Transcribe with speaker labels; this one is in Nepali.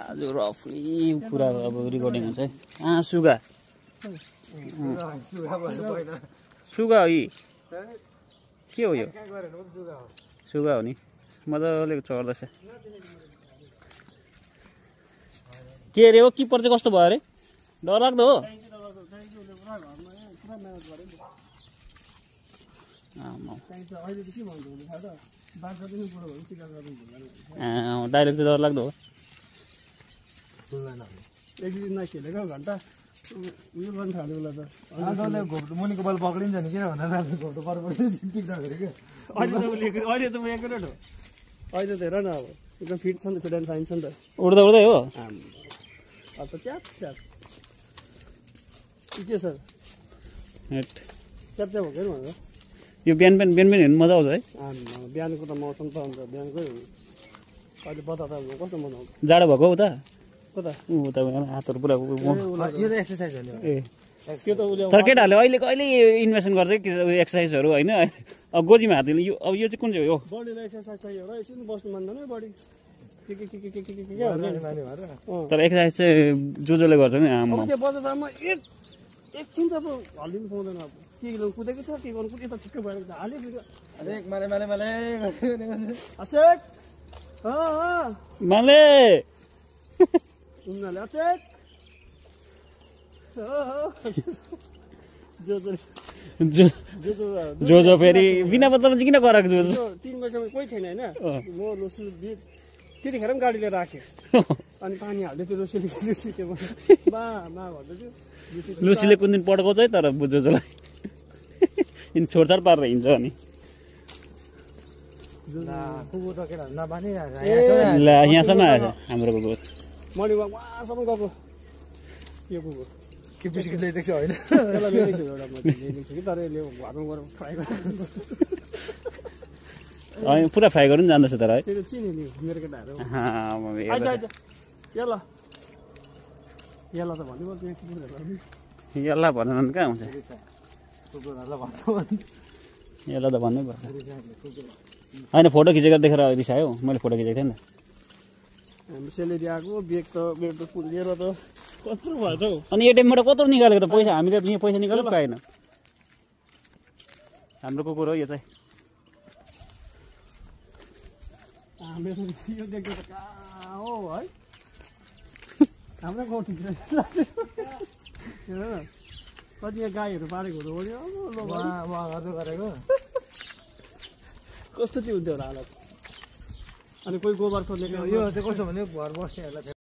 Speaker 1: आज रफली पुरा अब रेकर्डिङ हुन्छ है। सुगा सुगा हो यी के हो यो सुगा हो नि मजाले चढ्दैछ के अरे हो किपर चाहिँ कस्तो भयो अरे डरलाग्दो हो डाइरेक्ट चाहिँ डरलाग्दो हो
Speaker 2: एक दिन नखेलेको घन्टा उयो गर्नु थाल्यो होला त
Speaker 3: घोप्टो मुनिको बल पक्रिन्छ नि किन भन्दा घोप्टो परपछि टिक्दाखेरि क्या
Speaker 2: अहिले त म एकुरेट हो अहिले त हेर न अब एकदम फिट छ नि त फिट एन्ड फाइन छ नि त
Speaker 1: उड्दा उड्दै हो
Speaker 2: अब त च्याप च्याप के छ च्याप च्याप हो क्या भनेर
Speaker 1: यो बिहान बिहान हेर्नु मजा आउँछ है
Speaker 2: बिहानको त मौसम त अन्त बिहानकै हो अहिले बता त कस्तो मजा आउँछ
Speaker 1: जाडो भएको उता
Speaker 2: कता
Speaker 1: उता हातहरू पुरा
Speaker 3: यो त एक्सर्साइज हो नि
Speaker 1: ए
Speaker 2: त्यो त उसले
Speaker 1: तर केटाहरूले अहिले कहिले इन्भेस्टमेन्ट गर्छ कि एक्सर्साइजहरू होइन अब गोजीमा हात दिनु अब यो चाहिँ कुन चाहिँ हो
Speaker 2: बडीलाई एक्सर्साइज चाहियो र एकछिन बस्नु मान्दैन है बडी
Speaker 1: तर एक्सर्साइज चाहिँ जसले गर्छ नि
Speaker 2: अब त्यो बजारमा एकछिन त अब हल्लिनु पाउँदैन अब के कुदेको छ के गर्नु कुदे त ठिक्कै भएर हाल्यो
Speaker 3: अरे माले माले माले
Speaker 2: अशेक
Speaker 1: माले
Speaker 2: उनीहरूले अशेक
Speaker 1: जो फेरि बिना बदलमा चाहिँ किन गराएको जो
Speaker 2: 3 बजीसम्म कोही थिएन होइन म लोसु त्यतिखेर पनि गाडीले राख्यो अनि पानी हाल्दै त्यो लुसीले त्यो बा भन्दै थियो
Speaker 1: लुसीले कुन दिन पड्काउँछ है तर जोजोलाई छोडछाड पारेर हिँड्छ अनि
Speaker 3: कुकुर त केटा नबानी
Speaker 1: ल यहाँसम्म आएछ हाम्रो कुकुर
Speaker 2: मर्निङ वाक वहाँसम्म गएको यो कुकुर
Speaker 3: के बिस्किट ल्याइदिएको छ होइन
Speaker 2: त्यसलाई ल्याइदिएको छु एउटा मैले ल्याइदिएको छु कि तर यसले घरमा गएर फ्राई गरेर
Speaker 1: पुरा फ्राई गर्नु जान्दछ तर है
Speaker 2: त्यो चिने नि मेरो केटाहरू यल्ला यल्ला त भन्नुपर्छ
Speaker 1: यसलाई भनेन कहाँ हुन्छ यसलाई त भन्नै पर्छ होइन फोटो खिचेर देखेर रिसायो मैले फोटो खिचेको थिएँ नि
Speaker 2: हाम्रो सेलेरी आएको बेग त मेरो त लिएर त कत्रो भयो त हौ
Speaker 1: अनि एटिएमबाट कत्रो निकालेको त पैसा हामीले यहाँ पैसा निकाल्नु पाएन हाम्रो कुकुर हो यो चाहिँ
Speaker 2: मेरो यो देख्दा त कहाँ हो है हाम्रो गाउँ ठिक कति गाईहरू पारेको हो
Speaker 3: गरेको
Speaker 2: कस्तो चाहिँ हुन्थ्यो होला हालत अनि कोही गोबर सोध्ने
Speaker 3: यो चाहिँ कस्तो भने घर बस्नेहरूलाई